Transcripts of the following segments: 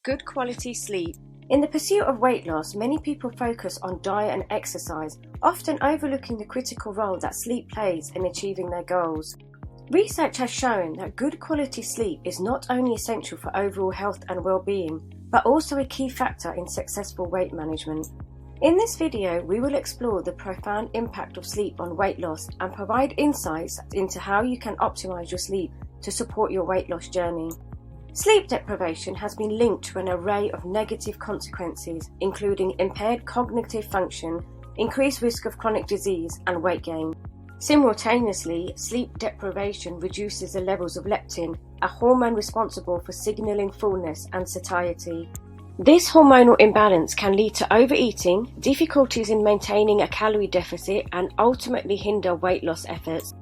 good quality sleep. In the pursuit of weight loss, many people focus on diet and exercise, often overlooking the critical role that sleep plays in achieving their goals. Research has shown that good quality sleep is not only essential for overall health and well-being, but also a key factor in successful weight management. In this video, we will explore the profound impact of sleep on weight loss and provide insights into how you can optimize your sleep to support your weight loss journey. Sleep deprivation has been linked to an array of negative consequences, including impaired cognitive function, increased risk of chronic disease, and weight gain. Simultaneously, sleep deprivation reduces the levels of leptin, a hormone responsible for signaling fullness and satiety. This hormonal imbalance can lead to overeating, difficulties in maintaining a calorie deficit, and ultimately hinder weight loss efforts.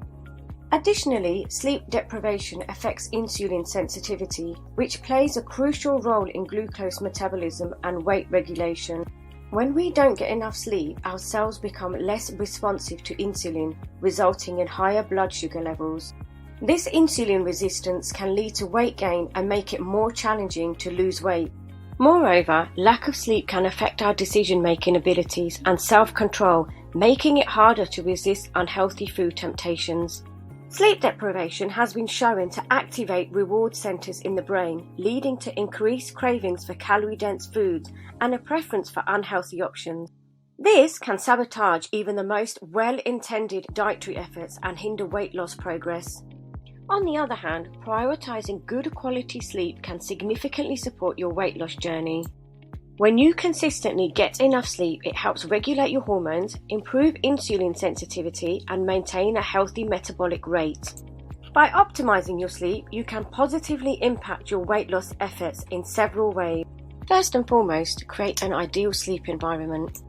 Additionally, sleep deprivation affects insulin sensitivity, which plays a crucial role in glucose metabolism and weight regulation. When we don't get enough sleep, our cells become less responsive to insulin, resulting in higher blood sugar levels. This insulin resistance can lead to weight gain and make it more challenging to lose weight. Moreover, lack of sleep can affect our decision-making abilities and self-control, making it harder to resist unhealthy food temptations. Sleep deprivation has been shown to activate reward centers in the brain, leading to increased cravings for calorie-dense foods and a preference for unhealthy options. This can sabotage even the most well-intended dietary efforts and hinder weight loss progress. On the other hand, prioritizing good quality sleep can significantly support your weight loss journey. When you consistently get enough sleep, it helps regulate your hormones, improve insulin sensitivity, and maintain a healthy metabolic rate. By optimizing your sleep, you can positively impact your weight loss efforts in several ways. First and foremost, create an ideal sleep environment.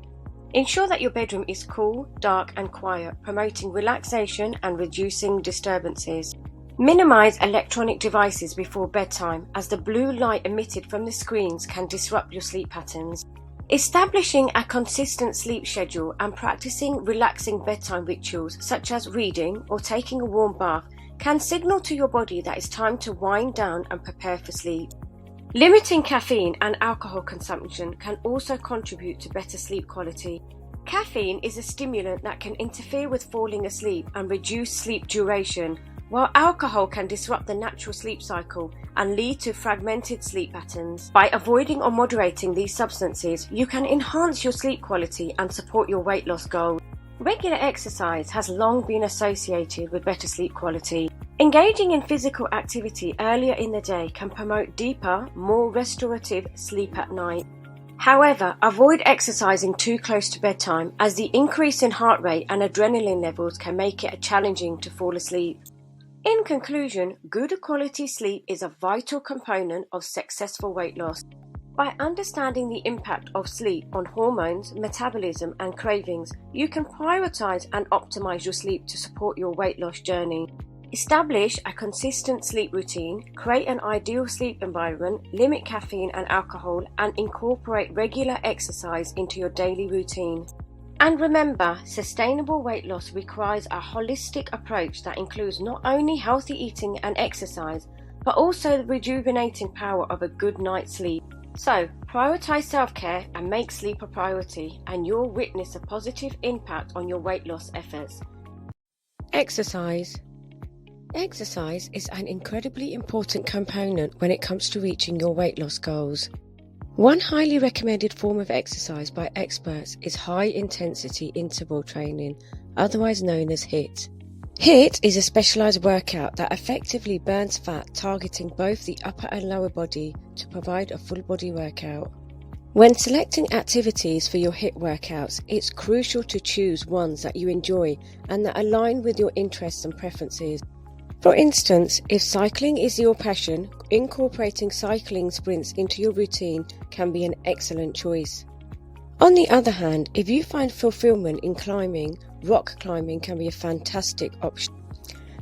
Ensure that your bedroom is cool, dark, and quiet, promoting relaxation and reducing disturbances. Minimize electronic devices before bedtime, as the blue light emitted from the screens can disrupt your sleep patterns. Establishing a consistent sleep schedule and practicing relaxing bedtime rituals such as reading or taking a warm bath can signal to your body that it's time to wind down and prepare for sleep. Limiting caffeine and alcohol consumption can also contribute to better sleep quality. Caffeine is a stimulant that can interfere with falling asleep and reduce sleep duration, while alcohol can disrupt the natural sleep cycle and lead to fragmented sleep patterns. By avoiding or moderating these substances, you can enhance your sleep quality and support your weight loss goals. Regular exercise has long been associated with better sleep quality. Engaging in physical activity earlier in the day can promote deeper, more restorative sleep at night. However, avoid exercising too close to bedtime, as the increase in heart rate and adrenaline levels can make it challenging to fall asleep. In conclusion, good quality sleep is a vital component of successful weight loss. By understanding the impact of sleep on hormones, metabolism, and cravings, you can prioritize and optimize your sleep to support your weight loss journey. Establish a consistent sleep routine, create an ideal sleep environment, limit caffeine and alcohol, and incorporate regular exercise into your daily routine. And remember, sustainable weight loss requires a holistic approach that includes not only healthy eating and exercise, but also the rejuvenating power of a good night's sleep. So, prioritize self-care and make sleep a priority, and you'll witness a positive impact on your weight loss efforts. Exercise. Exercise is an incredibly important component when it comes to reaching your weight loss goals. One highly recommended form of exercise by experts is high-intensity interval training, otherwise known as HIIT. HIIT is a specialized workout that effectively burns fat, targeting both the upper and lower body to provide a full-body workout. When selecting activities for your HIIT workouts, it's crucial to choose ones that you enjoy and that align with your interests and preferences. For instance, if cycling is your passion, incorporating cycling sprints into your routine can be an excellent choice. On the other hand, if you find fulfillment in climbing, rock climbing can be a fantastic option.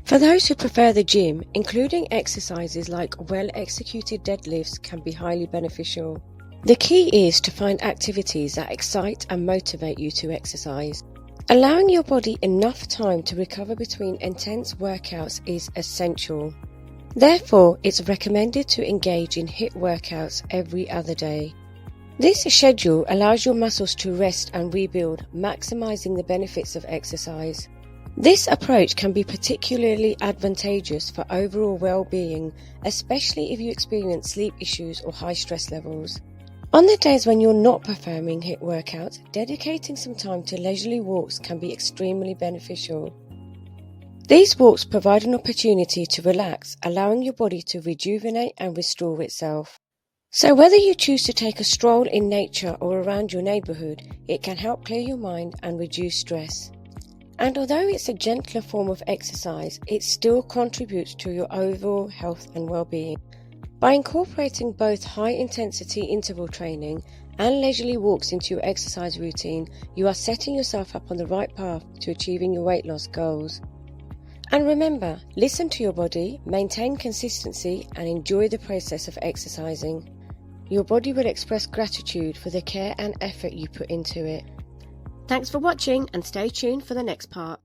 For those who prefer the gym, including exercises like well-executed deadlifts can be highly beneficial. The key is to find activities that excite and motivate you to exercise. Allowing your body enough time to recover between intense workouts is essential. Therefore, it's recommended to engage in HIIT workouts every other day. This schedule allows your muscles to rest and rebuild, maximizing the benefits of exercise. This approach can be particularly advantageous for overall well-being, especially if you experience sleep issues or high stress levels. On the days when you're not performing HIIT workouts, dedicating some time to leisurely walks can be extremely beneficial. These walks provide an opportunity to relax, allowing your body to rejuvenate and restore itself. So whether you choose to take a stroll in nature or around your neighborhood, it can help clear your mind and reduce stress. And although it's a gentler form of exercise, it still contributes to your overall health and well-being. By incorporating both high-intensity interval training and leisurely walks into your exercise routine, you are setting yourself up on the right path to achieving your weight loss goals. And remember, listen to your body, maintain consistency, and enjoy the process of exercising. Your body will express gratitude for the care and effort you put into it. Thanks for watching, and stay tuned for the next part.